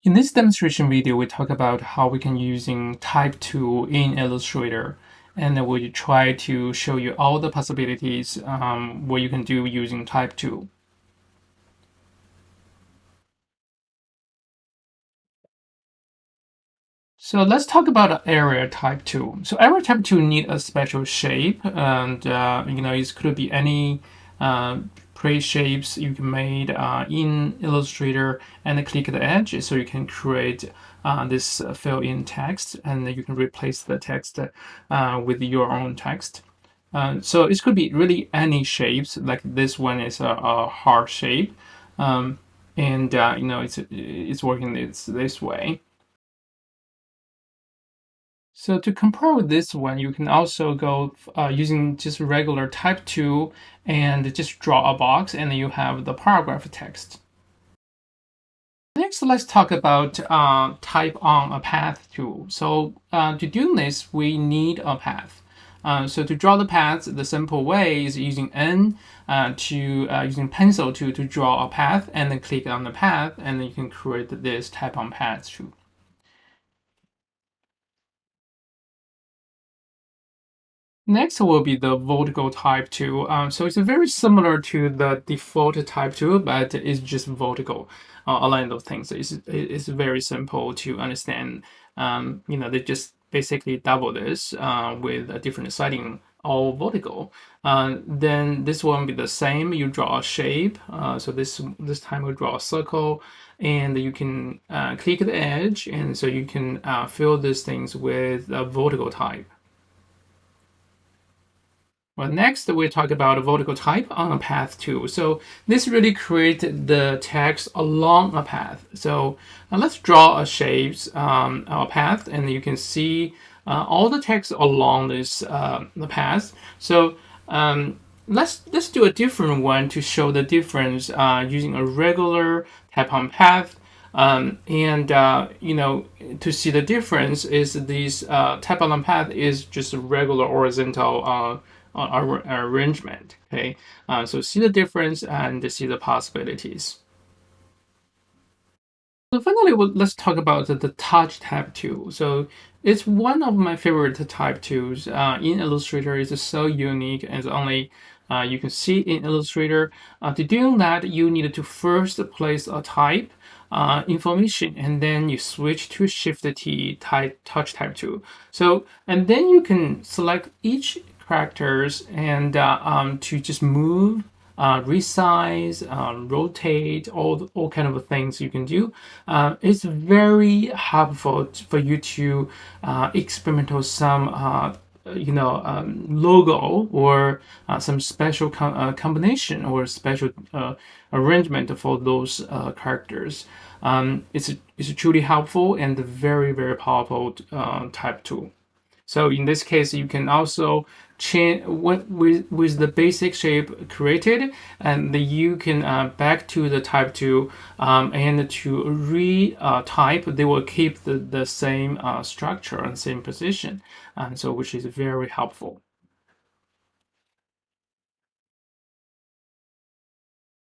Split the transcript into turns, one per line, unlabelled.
In this demonstration video, we talk about how we can using type tool in Illustrator, and we try to show you all the possibilities what you can do using type tool. So let's talk about area type tool. So area type tool need a special shape, and it could be any pre-shapes you can made in Illustrator, and click the edge so you can create this fill-in text, and you can replace the text with your own text. So it could be really any shapes. Like this one is a heart shape, and it's working this way. So to compare with this one, you can also go using just regular type tool and just draw a box, and then you have the paragraph text. Next, let's talk about type on a path tool. So to do this, we need a path. So to draw the path, the simple way is using N using pencil to draw a path, and then click on the path, and then you can create this type on path tool. Next will be the vertical type tool. So it's very similar to the default type tool, but it's just vertical. A lot of things is very simple to understand. They just basically double this with a different setting, all vertical. Then this one will be the same. You draw a shape. So this time we draw a circle, and you can click the edge, and so you can fill these things with a vertical type. Well, next we talk about a vertical type on a path tool. So this really creates the text along a path. So let's draw a shapes a path, and you can see all the text along this the path. So let's do a different one to show the difference using a regular type on path. To see the difference is this type on path is just a regular horizontal arrangement. Okay, so see the difference and see the possibilities. So finally, let's talk about the touch type tool. So it's one of my favorite type tools in Illustrator. It's so unique, and only you can see in Illustrator. To do that, you need to first place a type information, and then you switch to Shift T touch type tool. So and then you can select each characters and to just move, resize, rotate, all kind of things you can do. It's very helpful for you to experiment with some logo or some special combination or special arrangement for those characters. It's truly helpful and very, very powerful type tool. So in this case, you can also change with the basic shape created, and you can back to the type tool and to re-type. They will keep the same structure and same position, and so which is very helpful.